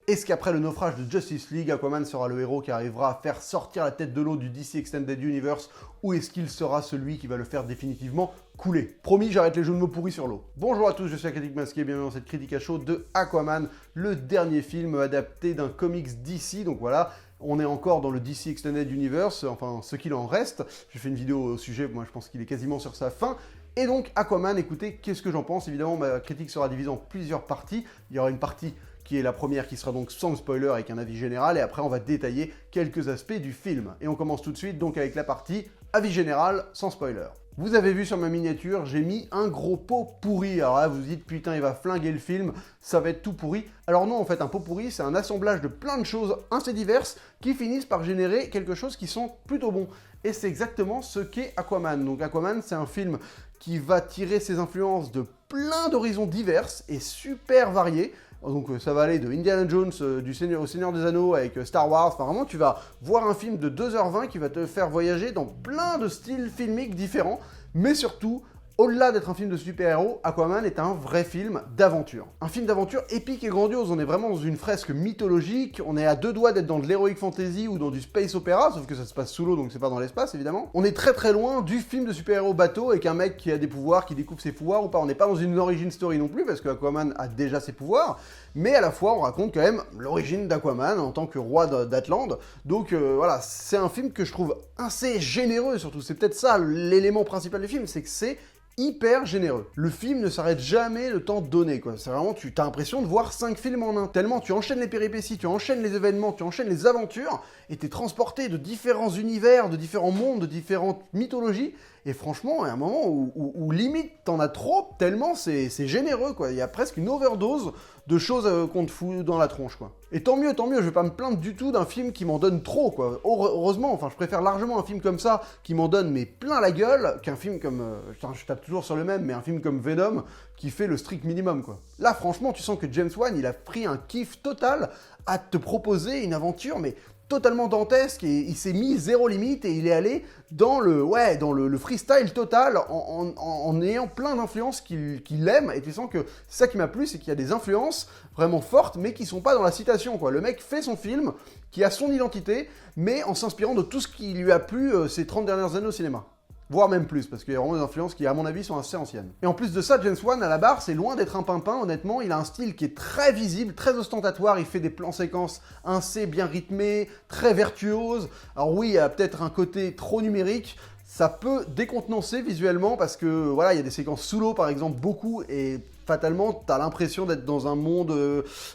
Est-ce qu'après le naufrage de Justice League, Aquaman sera le héros qui arrivera à faire sortir la tête de l'eau du DC Extended Universe, ou est-ce qu'il sera celui qui va le faire définitivement couler? Promis, j'arrête les jeux de mots pourris sur l'eau. Bonjour à tous, je suis Critique Masqué, bienvenue dans cette critique à chaud de Aquaman, le dernier film adapté d'un comics DC, donc voilà. On est encore dans le DC Extended Universe, enfin ce qu'il en reste. J'ai fait une vidéo au sujet, moi je pense qu'il est quasiment sur sa fin. Et donc Aquaman, écoutez, qu'est-ce que j'en pense? Évidemment, ma critique sera divisée en plusieurs parties. Il y aura une partie qui est la première, qui sera donc sans spoiler avec un avis général, et après on va détailler quelques aspects du film. Et on commence tout de suite donc avec la partie avis général sans spoiler. Vous avez vu sur ma miniature, j'ai mis un gros pot pourri. Alors là, vous vous dites, putain, il va flinguer le film, ça va être tout pourri. Alors non, en fait, un pot pourri, c'est un assemblage de plein de choses assez diverses qui finissent par générer quelque chose qui sont plutôt bons. Et c'est exactement ce qu'est Aquaman. Donc Aquaman, c'est un film qui va tirer ses influences de plein d'horizons diverses et super variés. Donc ça va aller de Indiana Jones, au Seigneur des Anneaux avec Star Wars, enfin vraiment tu vas voir un film de 2h20 qui va te faire voyager dans plein de styles filmiques différents, mais surtout, au-delà d'être un film de super-héros, Aquaman est un vrai film d'aventure. Un film d'aventure épique et grandiose, on est vraiment dans une fresque mythologique, on est à deux doigts d'être dans de l'heroic fantasy ou dans du space opéra, sauf que ça se passe sous l'eau donc c'est pas dans l'espace évidemment. On est très très loin du film de super-héros bateau avec un mec qui a des pouvoirs, qui découvre ses pouvoirs ou pas, on n'est pas dans une origin story non plus parce que Aquaman a déjà ses pouvoirs, mais à la fois on raconte quand même l'origine d'Aquaman en tant que roi d'Atlande, donc voilà, c'est un film que je trouve assez généreux surtout, c'est peut-être ça l'élément principal du film, c'est que c'est hyper généreux. Le film ne s'arrête jamais le temps donné, quoi. C'est vraiment, tu as l'impression de voir 5 films en un. Tellement tu enchaînes les péripéties, tu enchaînes les événements, tu enchaînes les aventures, et t'es transporté de différents univers, de différents mondes, de différentes mythologies, et franchement, il y a un moment où limite t'en as trop, tellement c'est généreux, quoi. Il y a presque une overdose de choses qu'on te fout dans la tronche, quoi. Et tant mieux, je vais pas me plaindre du tout d'un film qui m'en donne trop, quoi. Heureusement, enfin, je préfère largement un film comme ça, qui m'en donne mais plein la gueule, qu'un film comme, je tape toujours sur le même, mais un film comme Venom, qui fait le strict minimum, quoi. Là, franchement, tu sens que James Wan, il a pris un kiff total à te proposer une aventure, mais totalement dantesque, et il s'est mis zéro limite, et il est allé dans le freestyle total, en ayant plein d'influences qu'il aime, et tu sens que c'est ça qui m'a plu, c'est qu'il y a des influences vraiment fortes, mais qui sont pas dans la citation, quoi. Le mec fait son film, qui a son identité, mais en s'inspirant de tout ce qui lui a plu ces 30 dernières années au cinéma. Voire même plus, parce qu'il y a vraiment des influences qui, à mon avis, sont assez anciennes. Et en plus de ça, James Wan, à la barre, c'est loin d'être un pimpin, honnêtement, il a un style qui est très visible, très ostentatoire, il fait des plans séquences assez bien rythmés, très virtuoses. Alors oui, il y a peut-être un côté trop numérique, ça peut décontenancer visuellement, parce que, voilà, il y a des séquences sous l'eau, par exemple, beaucoup, et fatalement, t'as l'impression d'être dans un monde,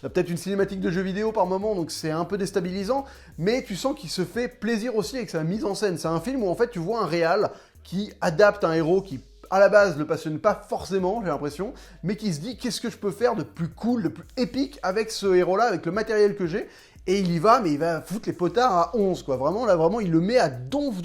peut-être une cinématique de jeu vidéo par moment, donc c'est un peu déstabilisant, mais tu sens qu'il se fait plaisir aussi avec sa mise en scène. C'est un film où, en fait, tu vois un réal qui adapte un héros qui, à la base, ne passionne pas forcément, j'ai l'impression, mais qui se dit, qu'est-ce que je peux faire de plus cool, de plus épique avec ce héros-là, avec le matériel que j'ai, et il y va, mais il va foutre les potards à 11, quoi. Vraiment, là, vraiment, il le met à donf,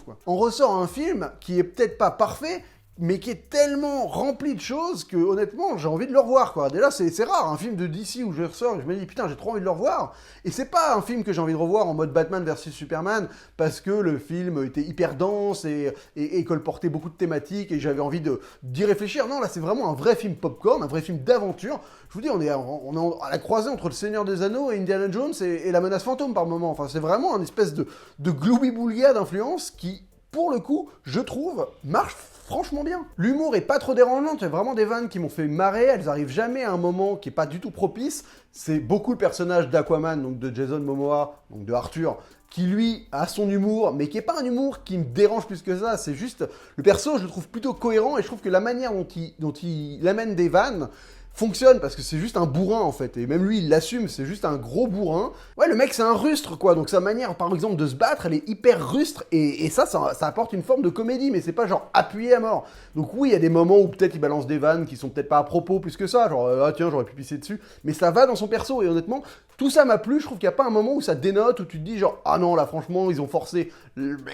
quoi. On ressort un film qui est peut-être pas parfait, mais qui est tellement rempli de choses que, honnêtement, j'ai envie de le revoir, quoi. Déjà, c'est rare, un film de DC où je ressors et je me dis, putain, j'ai trop envie de le revoir. Et c'est pas un film que j'ai envie de revoir en mode Batman versus Superman, parce que le film était hyper dense et colportait beaucoup de thématiques et j'avais envie d'y réfléchir. Non, là, c'est vraiment un vrai film popcorn, un vrai film d'aventure. Je vous dis, on est à la croisée entre Le Seigneur des Anneaux et Indiana Jones et La Menace Fantôme par moment. Enfin, c'est vraiment une espèce de gloubi-boulga d'influence qui, pour le coup, je trouve, marche franchement bien. L'humour est pas trop dérangeant, il y a vraiment des vannes qui m'ont fait marrer, elles arrivent jamais à un moment qui est pas du tout propice. C'est beaucoup le personnage d'Aquaman, donc de Jason Momoa, donc de Arthur, qui lui a son humour, mais qui est pas un humour qui me dérange plus que ça, c'est juste, le perso je le trouve plutôt cohérent et je trouve que la manière dont il amène des vannes fonctionne parce que c'est juste un bourrin en fait, et même lui il l'assume, c'est juste un gros bourrin. Ouais, le mec c'est un rustre quoi, donc sa manière par exemple de se battre elle est hyper rustre et ça apporte une forme de comédie, mais c'est pas genre appuyé à mort. Donc oui, il y a des moments où peut-être il balance des vannes qui sont peut-être pas à propos plus que ça, genre ah tiens j'aurais pu pisser dessus, mais ça va dans son perso et honnêtement tout ça m'a plu. Je trouve qu'il n'y a pas un moment où ça dénote, où tu te dis genre ah non là franchement ils ont forcé,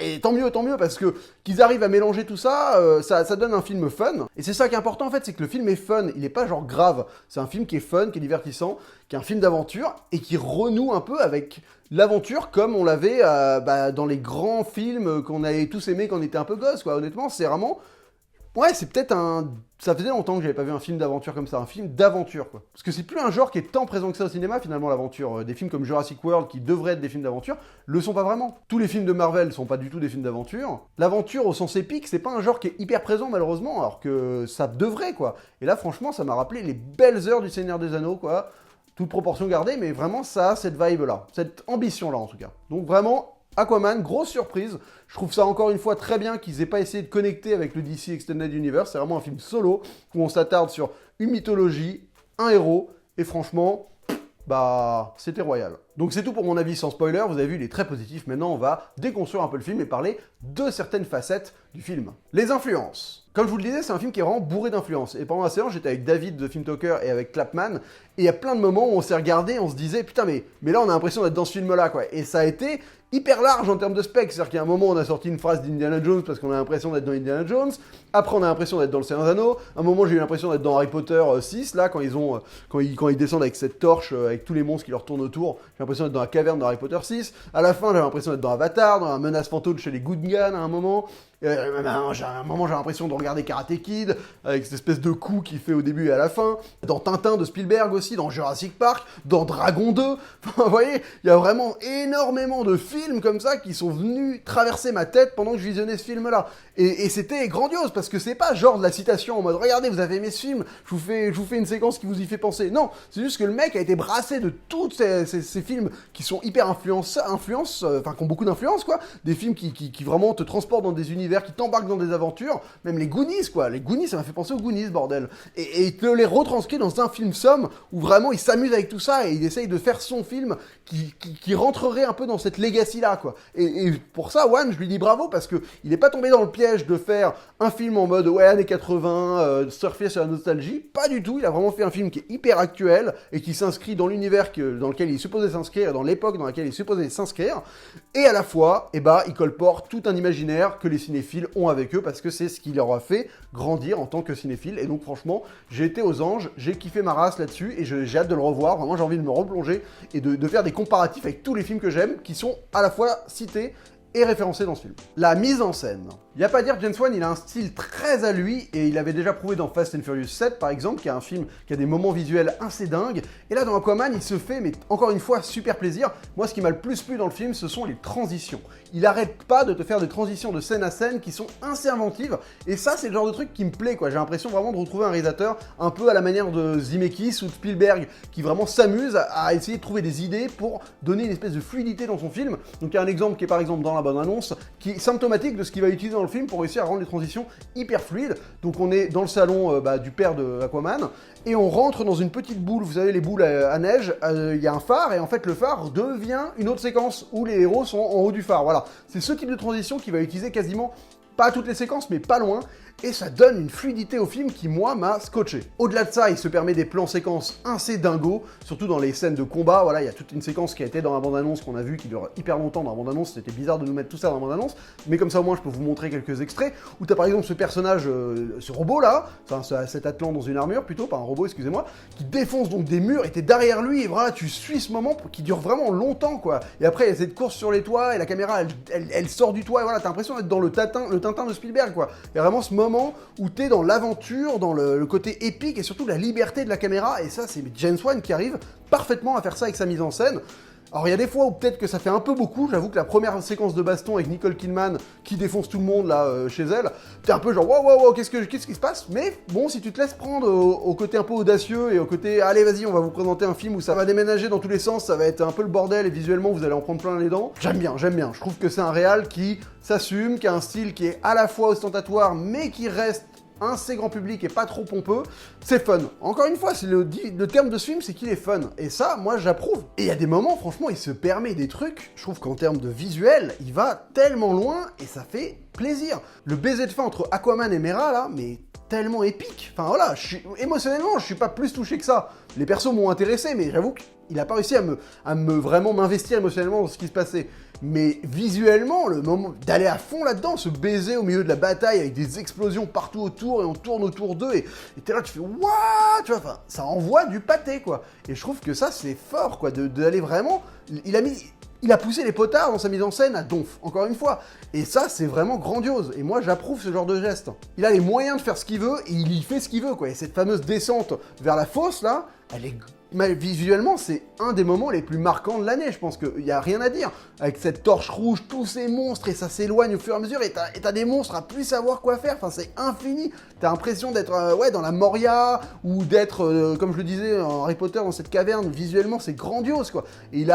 et tant mieux parce que qu'ils arrivent à mélanger tout ça, ça donne un film fun, et c'est ça qui est important en fait, c'est que le film est fun, il est pas genre grave. C'est un film qui est fun, qui est divertissant, qui est un film d'aventure et qui renoue un peu avec l'aventure comme on l'avait dans les grands films qu'on avait tous aimés quand on était un peu gosse, quoi. Honnêtement, c'est vraiment Ouais, c'est peut-être un... Ça faisait longtemps que j'avais pas vu un film d'aventure comme ça, un film d'aventure, quoi. Parce que c'est plus un genre qui est tant présent que ça au cinéma, finalement, l'aventure. Des films comme Jurassic World, qui devraient être des films d'aventure, le sont pas vraiment. Tous les films de Marvel sont pas du tout des films d'aventure. L'aventure, au sens épique, c'est pas un genre qui est hyper présent, malheureusement, alors que ça devrait, quoi. Et là, franchement, ça m'a rappelé les belles heures du Seigneur des Anneaux, quoi. Toute proportion gardée, mais vraiment, ça a cette vibe-là, cette ambition-là, en tout cas. Donc vraiment... Aquaman, grosse surprise. Je trouve ça encore une fois très bien qu'ils aient pas essayé de connecter avec le DC Extended Universe. C'est vraiment un film solo où on s'attarde sur une mythologie, un héros, et franchement, bah, c'était royal. Donc c'est tout pour mon avis sans spoiler. Vous avez vu, il est très positif. Maintenant, on va déconstruire un peu le film et parler de certaines facettes du film. Les influences. Comme je vous le disais, c'est un film qui est vraiment bourré d'influences. Et pendant la séance, j'étais avec David de Film Talker et avec Clapman. Et il y a plein de moments où on s'est regardé, on se disait, putain, mais là, on a l'impression d'être dans ce film-là, quoi. Et ça a été hyper large en termes de spec. C'est-à-dire qu'il y a un moment, on a sorti une phrase d'Indiana Jones parce qu'on a l'impression d'être dans Indiana Jones. Après, on a l'impression d'être dans le Seigneur des Anneaux. À un moment, j'ai eu l'impression d'être dans Harry Potter 6, là, quand ils descendent avec cette torche, avec tous les monstres qui leur tournent autour. J'ai l'impression d'être dans la caverne de Harry Potter 6. À la fin, j'avais l'impression d'être dans Avatar, dans la menace fantôme chez les Gungans à un moment. À un moment, j'ai l'impression de regarder Karate Kid, avec cette espèce de coup qu'il fait au début et à la fin. Dans Tintin de Spielberg aussi, dans Jurassic Park, dans Dragon 2. Enfin, vous voyez, il y a vraiment énormément de films comme ça qui sont venus traverser ma tête pendant que je visionnais ce film-là. Et c'était grandiose, parce que c'est pas genre de la citation en mode « Regardez, vous avez aimé ce film, je vous fais une séquence qui vous y fait penser. » Non, c'est juste que le mec a été brassé de tous ces films qui sont hyper qui ont beaucoup d'influence, quoi. Des films qui vraiment te transportent dans des univers, qui t'embarquent dans des aventures. Même les Goonies, quoi. Les Goonies, ça m'a fait penser aux Goonies, bordel. Et il te les retranscrit dans un film somme, où vraiment il s'amuse avec tout ça, et il essaye de faire son film qui rentrerait un peu dans cette legacy-là, quoi. Et pour ça, Wan, je lui dis bravo, parce que il est pas tombé dans le piège de faire un film en mode ouais années 80, surfer sur la nostalgie, pas du tout. Il a vraiment fait un film qui est hyper actuel et qui s'inscrit dans l'univers dans lequel il est supposé s'inscrire, dans l'époque dans laquelle il est supposé s'inscrire, et à la fois, il colporte tout un imaginaire que les cinéphiles ont avec eux, parce que c'est ce qui leur a fait grandir en tant que cinéphile. Et donc franchement, j'ai été aux anges, j'ai kiffé ma race là-dessus, et j'ai hâte de le revoir. Vraiment, j'ai envie de me replonger et de faire des comparatifs avec tous les films que j'aime, qui sont à la fois cités et référencé dans ce film. La mise en scène. Il n'y a pas à dire, James Wan, il a un style très à lui, et il avait déjà prouvé dans Fast and Furious 7, par exemple, qui est un film qui a des moments visuels assez dingues. Et là, dans Aquaman, il se fait, mais encore une fois, super plaisir. Moi, ce qui m'a le plus plu dans le film, ce sont les transitions. Il arrête pas de te faire des transitions de scène à scène qui sont assez inventives, et ça, c'est le genre de truc qui me plaît, quoi. J'ai l'impression vraiment de retrouver un réalisateur un peu à la manière de Zemeckis ou de Spielberg, qui vraiment s'amuse à essayer de trouver des idées pour donner une espèce de fluidité dans son film. Donc, il y a un exemple qui est par exemple dans la bande-annonce, qui est symptomatique de ce qu'il va utiliser dans le film pour réussir à rendre les transitions hyper fluides. Donc on est dans le salon du père de Aquaman, et on rentre dans une petite boule, vous savez les boules à neige, il y a un phare, et en fait le phare devient une autre séquence où les héros sont en haut du phare. Voilà, c'est ce type de transition qu'il va utiliser quasiment, pas toutes les séquences, mais pas loin, et ça donne une fluidité au film qui, moi, m'a scotché. Au-delà de ça, il se permet des plans-séquences assez dingos, surtout dans les scènes de combat. Voilà, il y a toute une séquence qui a été dans la bande-annonce qu'on a vue, qui dure hyper longtemps dans la bande-annonce. C'était bizarre de nous mettre tout ça dans la bande-annonce, mais comme ça, au moins, je peux vous montrer quelques extraits, où t'as par exemple ce personnage, ce robot-là, enfin, cet Atlan dans une armure, plutôt, pas un robot, excusez-moi, qui défonce donc des murs, et t'es derrière lui, et voilà, tu suis ce moment qui dure vraiment longtemps, quoi. Et après, il y a cette course sur les toits, et la caméra, elle sort du toit, et voilà, t'as l'impression d'être dans le Tintin de Spielberg, quoi. Il y a vraiment ce moment où t'es dans l'aventure, dans le côté épique, et surtout la liberté de la caméra, et ça, c'est James Wan qui arrive parfaitement à faire ça avec sa mise en scène. Alors il y a des fois où peut-être que ça fait un peu beaucoup, j'avoue que la première séquence de baston avec Nicole Kidman qui défonce tout le monde là chez elle, t'es un peu genre wow, qu'est-ce qui se passe? Mais bon, si tu te laisses prendre au côté un peu audacieux et au côté allez vas-y on va vous présenter un film où ça va déménager dans tous les sens, ça va être un peu le bordel et visuellement vous allez en prendre plein les dents, j'aime bien, je trouve que c'est un réal qui s'assume, qui a un style qui est à la fois ostentatoire mais qui reste assez grand public et pas trop pompeux, c'est fun. Encore une fois, c'est le terme de ce film, c'est qu'il est fun. Et ça, moi, j'approuve. Et il y a des moments, franchement, il se permet des trucs. Je trouve qu'en termes de visuel, il va tellement loin et ça fait plaisir. Le baiser de fin entre Aquaman et Mera, là, mais tellement épique. Enfin voilà, émotionnellement, je suis pas plus touché que ça. Les persos m'ont intéressé, mais j'avoue qu'il a pas réussi à me vraiment m'investir émotionnellement dans ce qui se passait. Mais visuellement, le moment d'aller à fond là-dedans, se baiser au milieu de la bataille avec des explosions partout autour et on tourne autour d'eux et t'es là, tu fais what, tu vois, enfin, ça envoie du pâté quoi. Et je trouve que ça c'est fort quoi, d'aller vraiment. Il a mis il a poussé les potards dans sa mise en scène à donf, encore une fois. Et ça, c'est vraiment grandiose. Et moi, j'approuve ce genre de geste. Il a les moyens de faire ce qu'il veut, et il y fait ce qu'il veut, quoi. Et cette fameuse descente vers la fosse, là, elle est... visuellement, c'est un des moments les plus marquants de l'année, je pense qu'il n'y a rien à dire. Avec cette torche rouge, tous ces monstres, et ça s'éloigne au fur et à mesure, et t'as des monstres à plus savoir quoi faire, enfin c'est infini. T'as l'impression d'être ouais, dans la Moria, ou d'être, comme je le disais, en Harry Potter, dans cette caverne. Visuellement, c'est grandiose, quoi. Et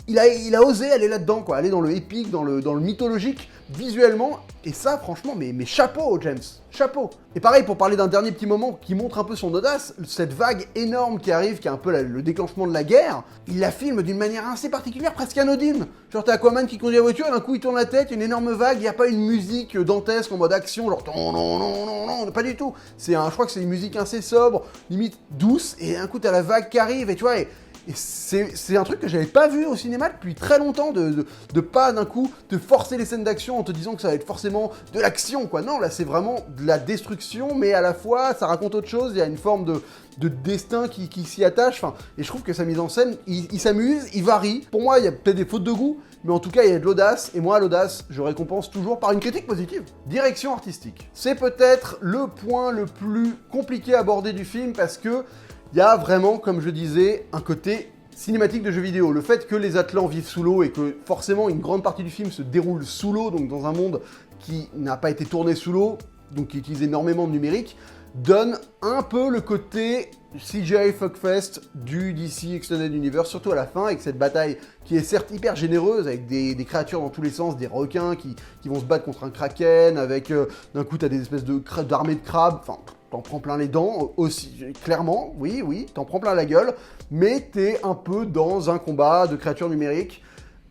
il a osé aller là-dedans, quoi, aller dans le épique, dans le mythologique, visuellement, et ça, franchement, mais chapeau, James, chapeau. Et pareil, pour parler d'un dernier petit moment qui montre un peu son audace, cette vague énorme qui arrive, qui est un peu le déclenchement de la guerre, il la filme d'une manière assez particulière, presque anodine. Genre, t'as Aquaman qui conduit la voiture, et d'un coup, il tourne la tête, il y a une énorme vague, il n'y a pas une musique dantesque en mode action, genre, non, non, non, non, non, pas du tout. Je crois que c'est une musique assez sobre, limite douce, et d'un coup, t'as la vague qui arrive, et tu vois, et c'est un truc que j'avais pas vu au cinéma depuis très longtemps, de pas d'un coup te forcer les scènes d'action en te disant que ça va être forcément de l'action, quoi. Non, là c'est vraiment de la destruction, mais à la fois ça raconte autre chose, il y a une forme de destin qui s'y attache, enfin, et je trouve que sa mise en scène, il s'amuse, il varie. Pour moi, il y a peut-être des fautes de goût, mais en tout cas, il y a de l'audace, et moi, l'audace, je récompense toujours par une critique positive. Direction artistique. C'est peut-être le point le plus compliqué à aborder du film, parce que il y a vraiment, comme je disais, un côté cinématique de jeux vidéo. Le fait que les Atlants vivent sous l'eau et que forcément une grande partie du film se déroule sous l'eau, donc dans un monde qui n'a pas été tourné sous l'eau, donc qui utilise énormément de numérique, donne un peu le côté CGI fuckfest du DC Extended Universe, surtout à la fin, avec cette bataille qui est certes hyper généreuse, avec des créatures dans tous les sens, des requins qui vont se battre contre un kraken, avec d'un coup t'as des espèces d'armées de crabes, enfin... T'en prends plein les dents, aussi, clairement, oui, t'en prends plein la gueule, mais t'es un peu dans un combat de créatures numériques.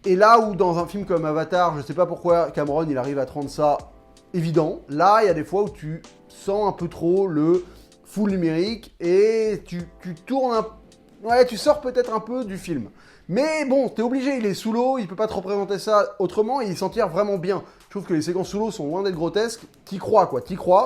Et là où dans un film comme Avatar, je sais pas pourquoi Cameron il arrive à te rendre ça évident, là il y a des fois où tu sens un peu trop le full numérique et tu tournes ouais, tu sors peut-être un peu du film. Mais bon, t'es obligé, il est sous l'eau, il peut pas te représenter ça autrement et il s'en tire vraiment bien. Je trouve que les séquences sous l'eau sont loin d'être grotesques, t'y crois,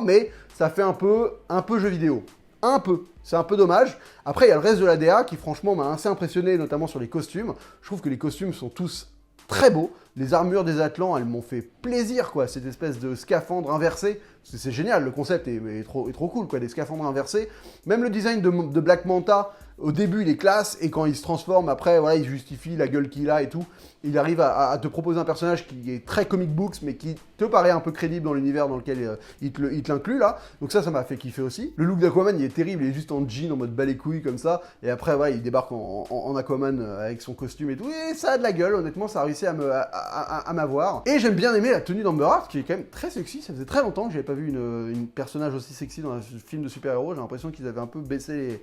mais ça fait un peu jeu vidéo. Un peu. C'est un peu dommage. Après, il y a le reste de la DA qui, franchement, m'a assez impressionné, notamment sur les costumes. Je trouve que les costumes sont tous très beaux. Les armures des Atlants, elles m'ont fait plaisir, quoi. Cette espèce de scaphandre inversé. C'est génial, le concept est trop cool, quoi. Des scaphandres inversés. Même le design de Black Manta, au début, il est classe, et quand il se transforme, après, voilà, il justifie la gueule qu'il a et tout. Il arrive à te proposer un personnage qui est très comic books, mais qui te paraît un peu crédible dans l'univers dans lequel il te l'inclut, là. Donc ça m'a fait kiffer aussi. Le look d'Aquaman, il est terrible, il est juste en jean, en mode bas les couilles, comme ça. Et après, ouais, il débarque en Aquaman avec son costume et tout. Et ça a de la gueule, honnêtement, ça a réussi à m'avoir. Et j'aime bien aimer la tenue d'Amber Heard, qui est quand même très sexy. Ça faisait très longtemps que j'avais pas vu une personnage aussi sexy dans un film de super-héros. J'ai l'impression qu'ils avaient un peu baissé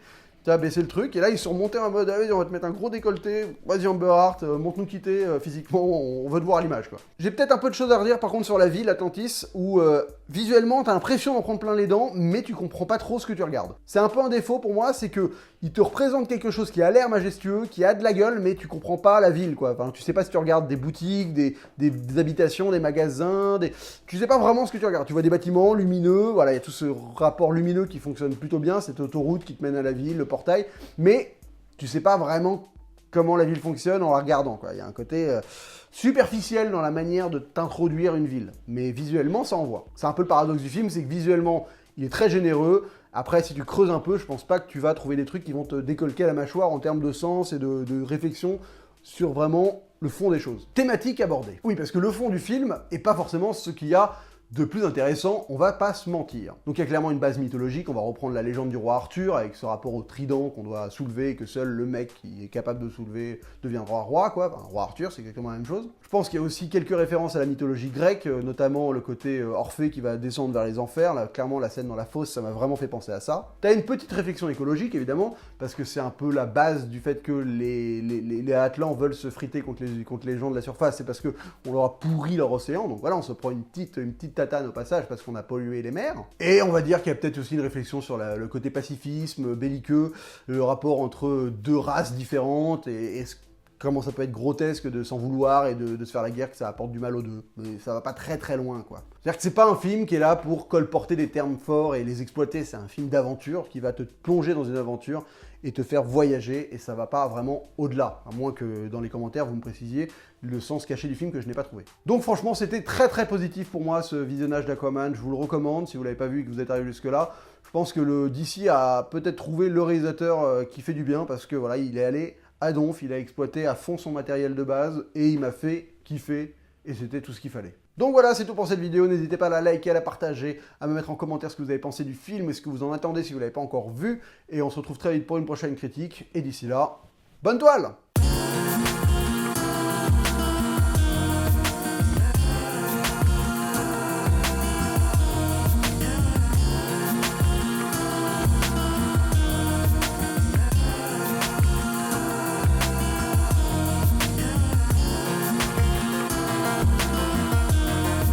le truc, et là ils sont remontés en mode allez, on va te mettre un gros décolleté, vas-y Amber Heard, montre-nous quitter physiquement, on veut te voir à l'image, quoi. J'ai peut-être un peu de choses à redire par contre sur la ville, Atlantis, où visuellement t'as l'impression d'en prendre plein les dents, mais tu comprends pas trop ce que tu regardes. C'est un peu un défaut pour moi, c'est que il te représente quelque chose qui a l'air majestueux, qui a de la gueule, mais tu comprends pas la ville, quoi. Enfin, tu sais pas si tu regardes des boutiques, des habitations, des magasins, tu sais pas vraiment ce que tu regardes. Tu vois des bâtiments lumineux, voilà, il y a tout ce rapport lumineux qui fonctionne plutôt bien, cette autoroute qui te mène à la ville, le portail, mais tu sais pas vraiment comment la ville fonctionne en la regardant, quoi. Il y a un côté superficiel dans la manière de t'introduire une ville, mais visuellement, ça envoie. C'est un peu le paradoxe du film, c'est que visuellement, il est très généreux. Après, si tu creuses un peu, je pense pas que tu vas trouver des trucs qui vont te décolquer la mâchoire en termes de sens et de réflexion sur vraiment le fond des choses. Thématique abordée. Oui, parce que le fond du film est pas forcément ce qu'il y a de plus intéressant, on va pas se mentir. Donc il y a clairement une base mythologique, on va reprendre la légende du roi Arthur, avec ce rapport au trident qu'on doit soulever, et que seul le mec qui est capable de soulever deviendra roi, quoi. Enfin, roi Arthur, c'est exactement la même chose. Je pense qu'il y a aussi quelques références à la mythologie grecque, notamment le côté Orphée qui va descendre vers les enfers. Là, clairement, la scène dans la fosse, ça m'a vraiment fait penser à ça. T'as une petite réflexion écologique, évidemment, parce que c'est un peu la base du fait que les Atlants veulent se friter contre les gens de la surface, c'est parce que on leur a pourri leur océan, donc voilà, on se prend une petite tatane au passage parce qu'on a pollué les mers. Et on va dire qu'il y a peut-être aussi une réflexion sur le côté pacifisme, belliqueux, le rapport entre deux races différentes et comment ça peut être grotesque de s'en vouloir et de se faire la guerre, que ça apporte du mal aux deux. Mais ça va pas très très loin, quoi. C'est-à-dire que c'est pas un film qui est là pour colporter des termes forts et les exploiter, c'est un film d'aventure qui va te plonger dans une aventure et te faire voyager, et ça va pas vraiment au-delà, à moins que dans les commentaires vous me précisiez le sens caché du film que je n'ai pas trouvé. Donc franchement, c'était très très positif pour moi ce visionnage d'Aquaman, je vous le recommande si vous l'avez pas vu et que vous êtes arrivé jusque-là. Je pense que le DC a peut-être trouvé le réalisateur qui fait du bien, parce que voilà, il est allé à donf, il a exploité à fond son matériel de base, et il m'a fait kiffer, et c'était tout ce qu'il fallait. Donc voilà, c'est tout pour cette vidéo, n'hésitez pas à la liker, à la partager, à me mettre en commentaire ce que vous avez pensé du film, et ce que vous en attendez si vous ne l'avez pas encore vu, et on se retrouve très vite pour une prochaine critique, et d'ici là, bonne toile!